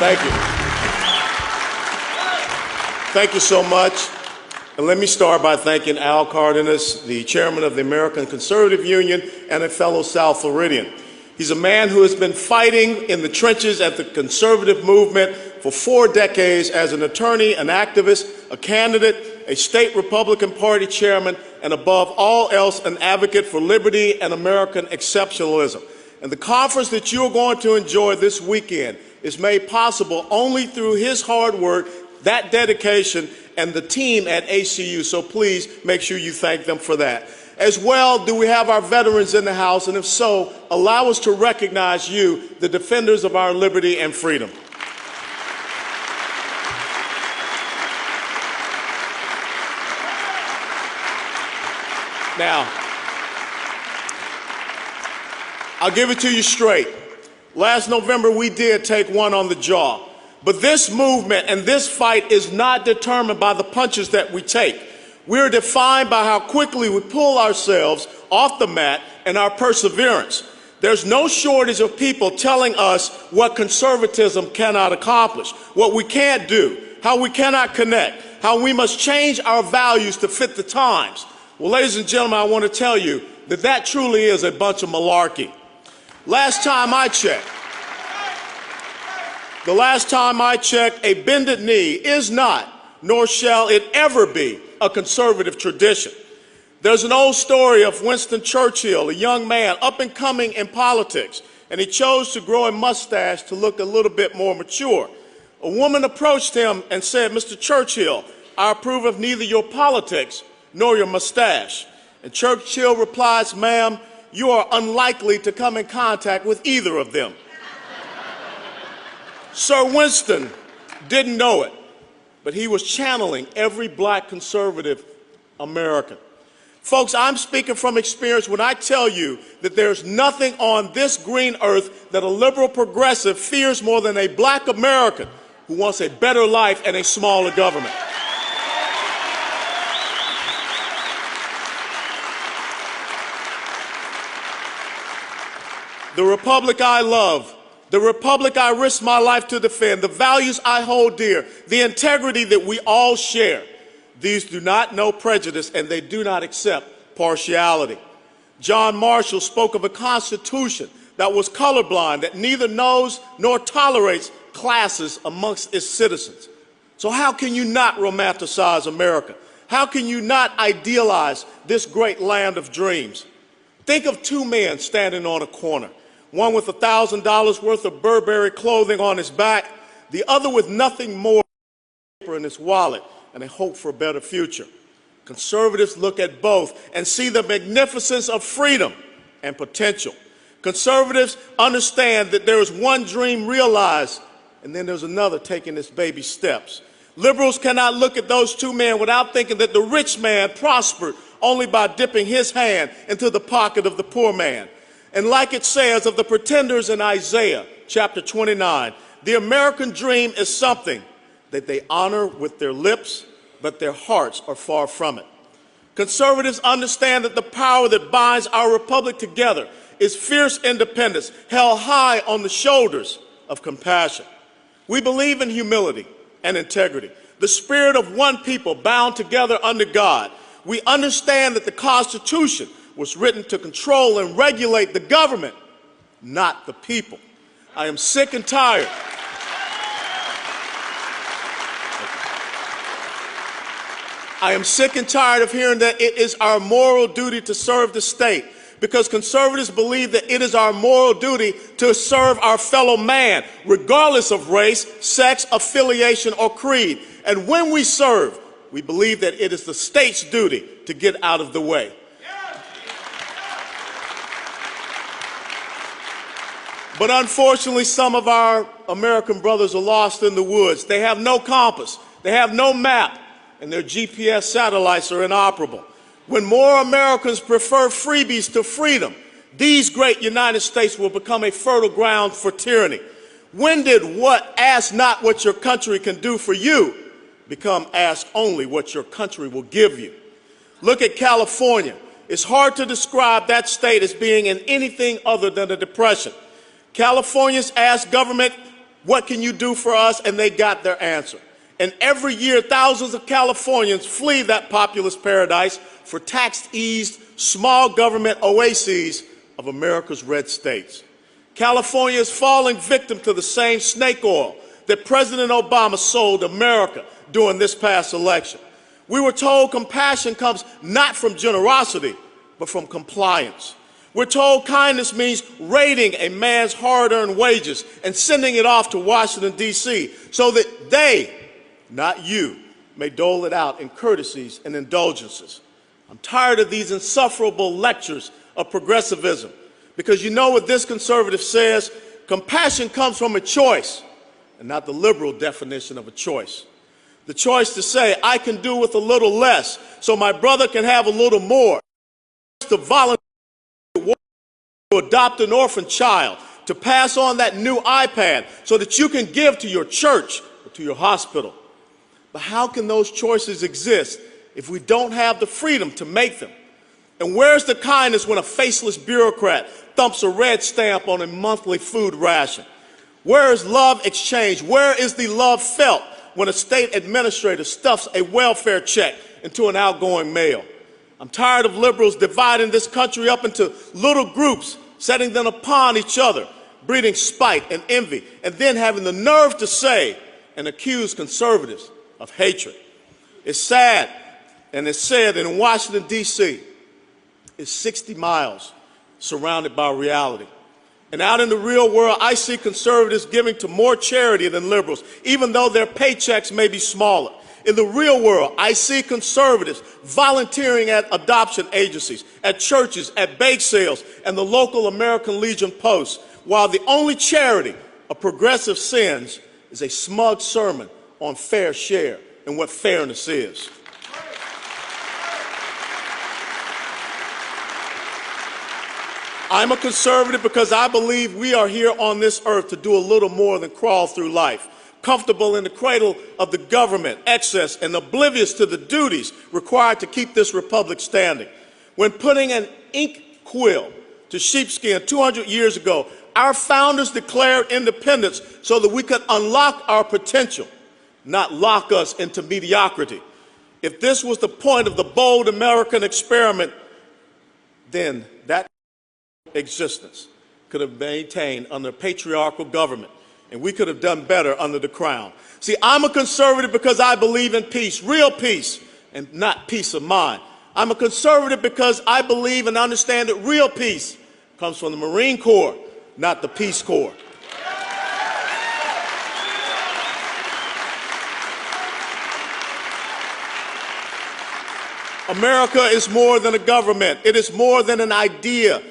Thank you. Thank you so much. And let me start by thanking Al Cardenas, the chairman of the American Conservative Union and a fellow South Floridian. He's a man who has been fighting in the trenches at the conservative movement for 4 decades as an attorney, an activist, a candidate, a state Republican Party chairman, and above all else, an advocate for liberty and American exceptionalism. And the conference that you're going to enjoy this weekend is made possible only through his hard work, that dedication, and the team at ACU. So please make sure you thank them for that. As well, do we have our veterans in the house? And if so, allow us to recognize you, the defenders of our liberty and freedom. Now, I'll give it to you straight. Last November, we did take one on the jaw. But this movement and this fight is not determined by the punches that we take. We're defined by how quickly we pull ourselves off the mat and our perseverance. There's no shortage of people telling us what conservatism cannot accomplish, what we can't do, how we cannot connect, how we must change our values to fit the times. Well, ladies and gentlemen, I want to tell you that that truly is a bunch of malarkey. Last time I checked, a bended knee is not, nor shall it ever be, a conservative tradition. There's an old story of Winston Churchill, a young man up and coming in politics, and he chose to grow a mustache to look a little bit more mature. A woman approached him and said, "Mr. Churchill, I approve of neither your politics nor your mustache." And Churchill replies, "Ma'am, you are unlikely to come in contact with either of them." Sir Winston didn't know it, but he was channeling every black conservative American. Folks, I'm speaking from experience when I tell you that there's nothing on this green earth that a liberal progressive fears more than a black American who wants a better life and a smaller government. The republic I love, the republic I risk my life to defend, the values I hold dear, the integrity that we all share, these do not know prejudice and they do not accept partiality. John Marshall spoke of a constitution that was colorblind, that neither knows nor tolerates classes amongst its citizens. So how can you not romanticize America? How can you not idealize this great land of dreams? Think of 2 men standing on a corner. One with $1,000 worth of Burberry clothing on his back, the other with nothing more in his wallet and a hope for a better future. Conservatives look at both and see the magnificence of freedom and potential. Conservatives understand that there is one dream realized and then there's another taking its baby steps. Liberals cannot look at those 2 men without thinking that the rich man prospered only by dipping his hand into the pocket of the poor man. And like it says of the pretenders in Isaiah chapter 29, the American dream is something that they honor with their lips, but their hearts are far from it. Conservatives understand that the power that binds our republic together is fierce independence held high on the shoulders of compassion. We believe in humility and integrity, the spirit of one people bound together under God. We understand that the Constitution was written to control and regulate the government, not the people. I am sick and tired. I am sick and tired of hearing that it is our moral duty to serve the state, because conservatives believe that it is our moral duty to serve our fellow man, regardless of race, sex, affiliation, or creed. And when we serve, we believe that it is the state's duty to get out of the way. But unfortunately, some of our American brothers are lost in the woods. They have no compass, they have no map, and their GPS satellites are inoperable. When more Americans prefer freebies to freedom, these great United States will become a fertile ground for tyranny. When did ask not what your country can do for you become ask only what your country will give you? Look at California. It's hard to describe that state as being in anything other than a depression. Californians ask government What can you do for us? And they got their answer. And every year, thousands of Californians flee that populous paradise for tax-eased, small government oases of America's red states. California is falling victim to the same snake oil that President Obama sold America during this past election. We were told compassion comes not from generosity, but from compliance. We're told kindness means raiding a man's hard-earned wages and sending it off to Washington, D.C., so that they, not you, may dole it out in courtesies and indulgences. I'm tired of these insufferable lectures of progressivism, because you know what this conservative says? Compassion comes from a choice, and not the liberal definition of a choice. The choice to say, I can do with a little less, so my brother can have a little more. To volunteer to adopt an orphan child, to pass on that new iPad so that you can give to your church or to your hospital. But how can those choices exist if we don't have the freedom to make them? And where's the kindness when a faceless bureaucrat thumps a red stamp on a monthly food ration? Where is love exchanged? Where is the love felt when a state administrator stuffs a welfare check into an outgoing mail? I'm tired of liberals dividing this country up into little groups, setting them upon each other, breeding spite and envy, and then having the nerve to say and accuse conservatives of hatred. It's sad, and it's said that in Washington, D.C., is 60 miles surrounded by reality. And out in the real world, I see conservatives giving to more charity than liberals, even though their paychecks may be smaller. In the real world, I see conservatives volunteering at adoption agencies, at churches, at bake sales, and the local American Legion posts, while the only charity a progressive sends is a smug sermon on fair share and what fairness is. I'm a conservative because I believe we are here on this earth to do a little more than crawl through life, comfortable in the cradle of the government, excess, and oblivious to the duties required to keep this republic standing. When putting an ink quill to sheepskin 200 years ago, our founders declared independence so that we could unlock our potential, not lock us into mediocrity. If this was the point of the bold American experiment, then that existence could have been maintained under patriarchal government, and we could have done better under the crown. See, I'm a conservative because I believe in peace, real peace, and not peace of mind. I'm a conservative because I believe and understand that real peace comes from the Marine Corps, not the Peace Corps. America is more than a government. It is more than an idea.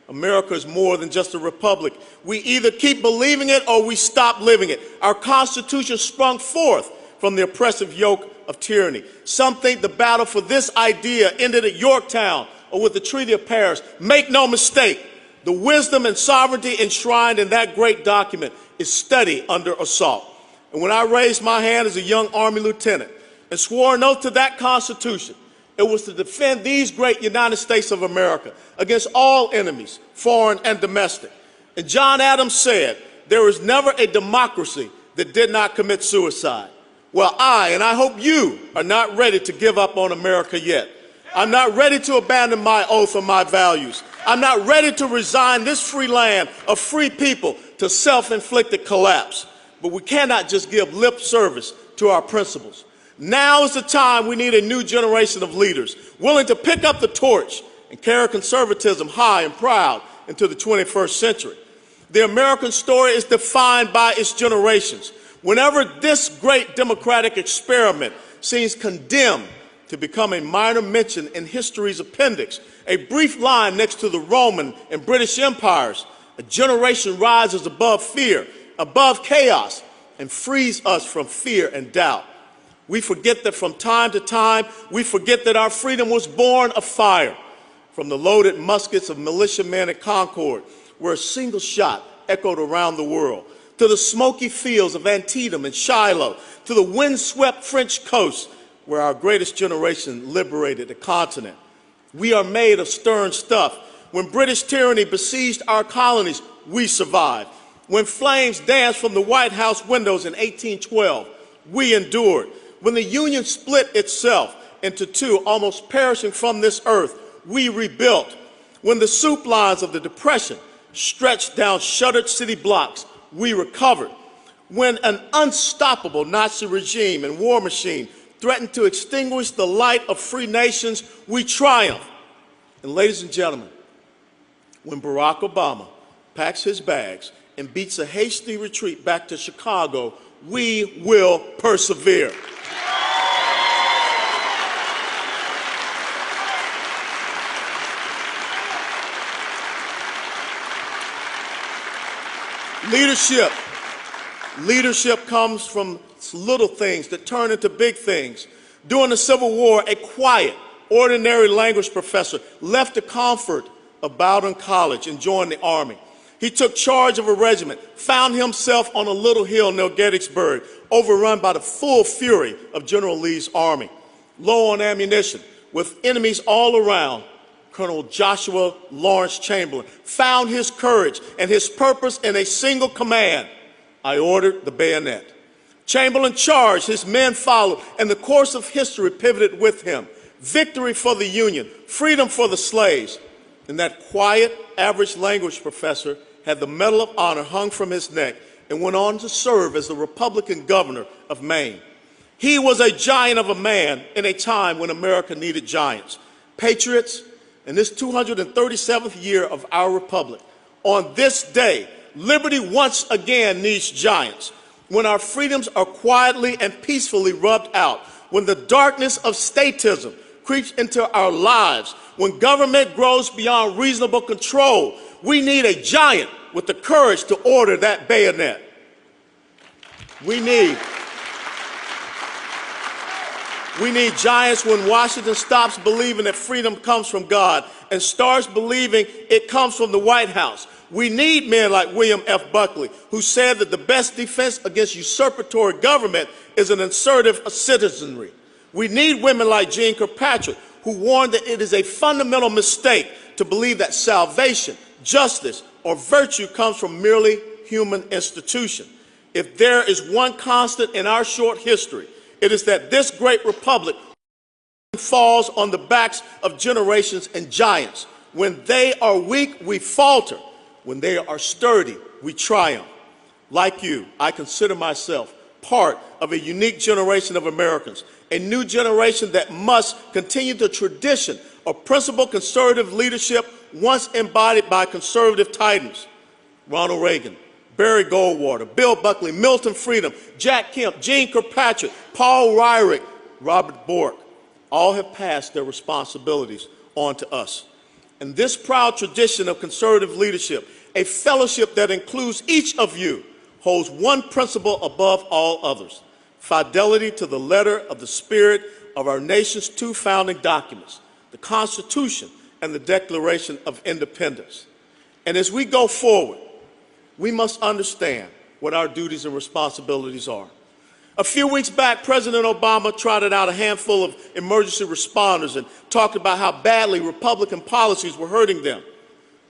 America is more than just a republic. We either keep believing it or we stop living it. Our Constitution sprung forth from the oppressive yoke of tyranny. Some think the battle for this idea ended at Yorktown or with the Treaty of Paris. Make no mistake, the wisdom and sovereignty enshrined in that great document is steady under assault. And when I raised my hand as a young Army lieutenant and swore an oath to that Constitution, it was to defend these great United States of America against all enemies, foreign and domestic. And John Adams said, there is never a democracy that did not commit suicide. Well, and I hope you are not ready to give up on America yet. I'm not ready to abandon my oath or my values. I'm not ready to resign this free land of free people to self-inflicted collapse. But we cannot just give lip service to our principles. Now is the time we need a new generation of leaders willing to pick up the torch and carry conservatism high and proud into the 21st century. The American story is defined by its generations. Whenever this great democratic experiment seems condemned to become a minor mention in history's appendix, a brief line next to the Roman and British empires, a generation rises above fear, above chaos, and frees us from fear and doubt. We forget that from time to time, we forget that our freedom was born of fire, from the loaded muskets of militiamen at Concord, where a single shot echoed around the world, to the smoky fields of Antietam and Shiloh, to the windswept French coast, where our greatest generation liberated the continent. We are made of stern stuff. When British tyranny besieged our colonies, we survived. When flames danced from the White House windows in 1812, we endured. When the Union split itself into two, almost perishing from this earth, we rebuilt. When the soup lines of the Depression stretched down shuttered city blocks, we recovered. When an unstoppable Nazi regime and war machine threatened to extinguish the light of free nations, we triumphed. And ladies and gentlemen, when Barack Obama packs his bags and beats a hasty retreat back to Chicago, we will persevere. Leadership comes from little things that turn into big things. During the Civil War, a quiet, ordinary language professor left the comfort of Bowdoin College and joined the Army. He took charge of a regiment, found himself on a little hill near Gettysburg, overrun by the full fury of General Lee's army. Low on ammunition, with enemies all around, Colonel Joshua Lawrence Chamberlain found his courage and his purpose in a single command: I ordered the bayonet. Chamberlain charged, his men followed, and the course of history pivoted with him. Victory for the Union, freedom for the slaves. And that quiet, average language professor had the Medal of Honor hung from his neck and went on to serve as the Republican governor of Maine. He was a giant of a man in a time when America needed giants. Patriots, in this 237th year of our republic, on this day, liberty once again needs giants. When our freedoms are quietly and peacefully rubbed out, when the darkness of statism creeps into our lives, when government grows beyond reasonable control, we need a giant with the courage to order that bayonet. We need giants when Washington stops believing that freedom comes from God and starts believing it comes from the White House. We need men like William F. Buckley, who said that the best defense against usurpatory government is an assertive citizenry. We need women like Jean Kirkpatrick, who warned that it is a fundamental mistake to believe that salvation, justice, or virtue comes from merely human institution. If there is one constant in our short history, it is that this great republic falls on the backs of generations and giants. When they are weak, we falter. When they are sturdy, we triumph. Like you, I consider myself part of a unique generation of Americans, a new generation that must continue the tradition of principled conservative leadership once embodied by conservative titans. Ronald Reagan, Barry Goldwater, Bill Buckley, Milton Friedman, Jack Kemp, Jean Kirkpatrick, Paul Ryrick, Robert Bork, all have passed their responsibilities on to us. And this proud tradition of conservative leadership, a fellowship that includes each of you, holds one principle above all others: fidelity to the letter of the spirit of our nation's two founding documents, the Constitution and the Declaration of Independence. And as we go forward, we must understand what our duties and responsibilities are. A few weeks back, President Obama trotted out a handful of emergency responders and talked about how badly Republican policies were hurting them.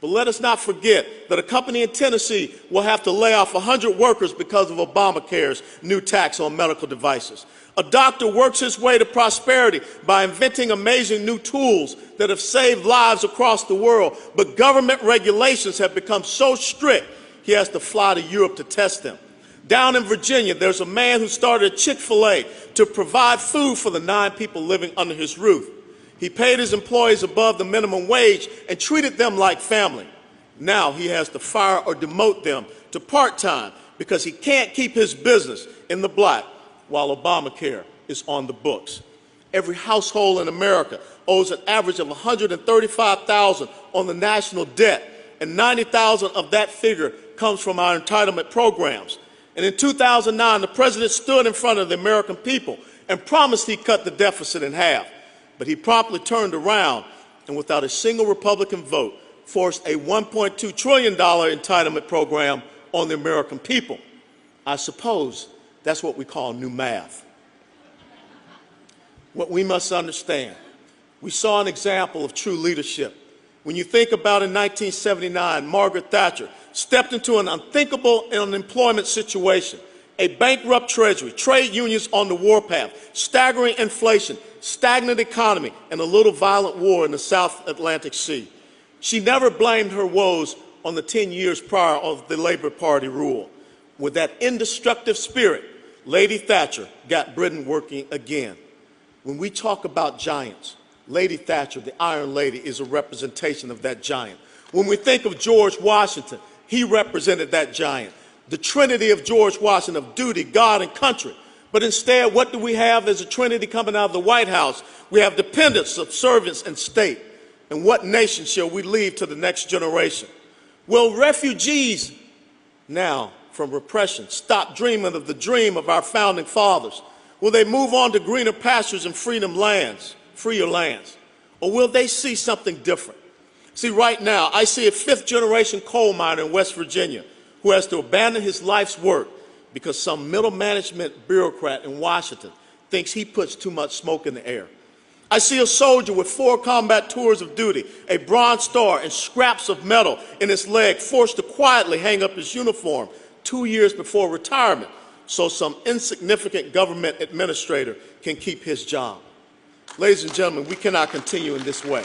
But let us not forget that a company in Tennessee will have to lay off 100 workers because of Obamacare's new tax on medical devices. A doctor works his way to prosperity by inventing amazing new tools that have saved lives across the world, but government regulations have become so strict he has to fly to Europe to test them. Down in Virginia, there's a man who started a Chick-fil-A to provide food for the 9 people living under his roof. He paid his employees above the minimum wage and treated them like family. Now he has to fire or demote them to part-time because he can't keep his business in the black while Obamacare is on the books. Every household in America owes an average of $135,000 on the national debt, and $90,000 of that figure comes from our entitlement programs. And in 2009, the president stood in front of the American people and promised he'd cut the deficit in half. But he promptly turned around and, without a single Republican vote, forced a $1.2 trillion entitlement program on the American people. I suppose that's what we call new math. What we must understand, we saw an example of true leadership. When you think about in 1979, Margaret Thatcher stepped into an unthinkable unemployment situation, a bankrupt treasury, trade unions on the warpath, staggering inflation, stagnant economy, and a little violent war in the South Atlantic Sea. She never blamed her woes on the 10 years prior of the Labour Party rule. With that indestructible spirit, Lady Thatcher got Britain working again. When we talk about giants, Lady Thatcher, the Iron Lady, is a representation of that giant. When we think of George Washington, he represented that giant. The trinity of George Washington of duty, God, and country. But instead, what do we have as a trinity coming out of the White House? We have dependence, subservience, and state. And what nation shall we leave to the next generation? Will refugees now from repression stop dreaming of the dream of our founding fathers? Will they move on to greener pastures and freer lands? Or will they see something different? See, right now, I see a fifth-generation coal miner in West Virginia who has to abandon his life's work because some middle management bureaucrat in Washington thinks he puts too much smoke in the air. I see a soldier with 4 combat tours of duty, a Bronze Star, and scraps of metal in his leg, forced to quietly hang up his uniform 2 years before retirement so some insignificant government administrator can keep his job. Ladies and gentlemen, we cannot continue in this way.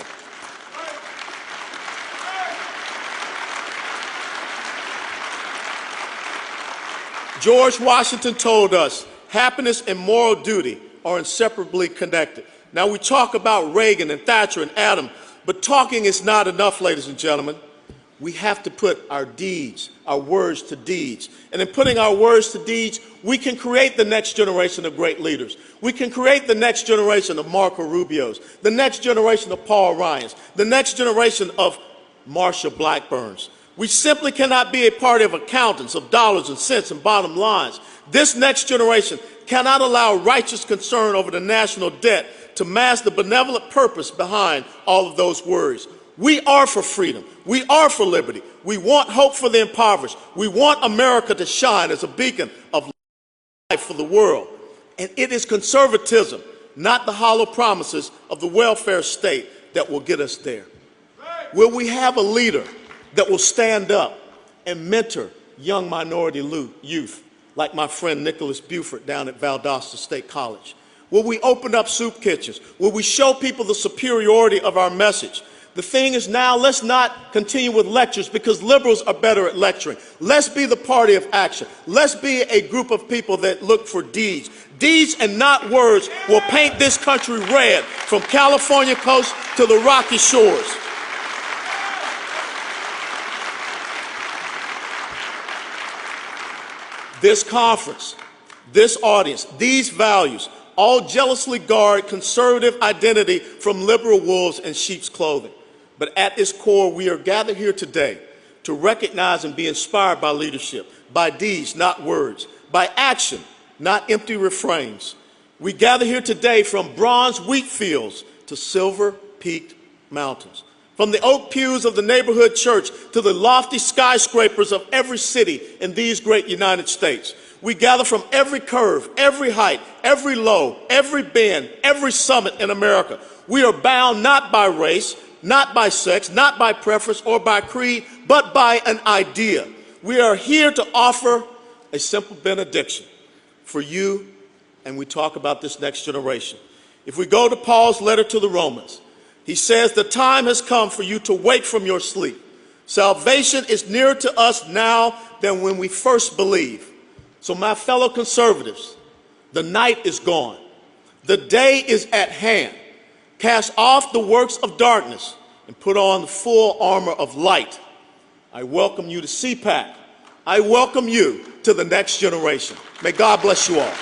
George Washington told us happiness and moral duty are inseparably connected. Now, we talk about Reagan and Thatcher and Adam, but talking is not enough, ladies and gentlemen. We have to put our deeds, our words to deeds. And in putting our words to deeds, we can create the next generation of great leaders. We can create the next generation of Marco Rubios, the next generation of Paul Ryans, the next generation of Marsha Blackburns. We simply cannot be a party of accountants, of dollars and cents and bottom lines. This next generation cannot allow righteous concern over the national debt to mask the benevolent purpose behind all of those worries. We are for freedom. We are for liberty. We want hope for the impoverished. We want America to shine as a beacon of life for the world. And it is conservatism, not the hollow promises of the welfare state, that will get us there. Will we have a leader that will stand up and mentor young minority youth, like my friend Nicholas Buford down at Valdosta State College? Will we open up soup kitchens? Will we show people the superiority of our message? The thing is now, let's not continue with lectures because liberals are better at lecturing. Let's be the party of action. Let's be a group of people that look for deeds. Deeds and not words will paint this country red from California coast to the Rocky Shores. This conference, this audience, these values, all jealously guard conservative identity from liberal wolves in sheep's clothing. But at its core, we are gathered here today to recognize and be inspired by leadership, by deeds, not words, by action, not empty refrains. We gather here today from bronze wheat fields to silver-peaked mountains, from the oak pews of the neighborhood church to the lofty skyscrapers of every city in these great United States. We gather from every curve, every height, every low, every bend, every summit in America. We are bound not by race, not by sex, not by preference or by creed, but by an idea. We are here to offer a simple benediction for you, and we talk about this next generation. If we go to Paul's letter to the Romans, he says, the time has come for you to wake from your sleep. Salvation is nearer to us now than when we first believed. So my fellow conservatives, the night is gone. The day is at hand. Cast off the works of darkness and put on the full armor of light. I welcome you to CPAC. I welcome you to the next generation. May God bless you all.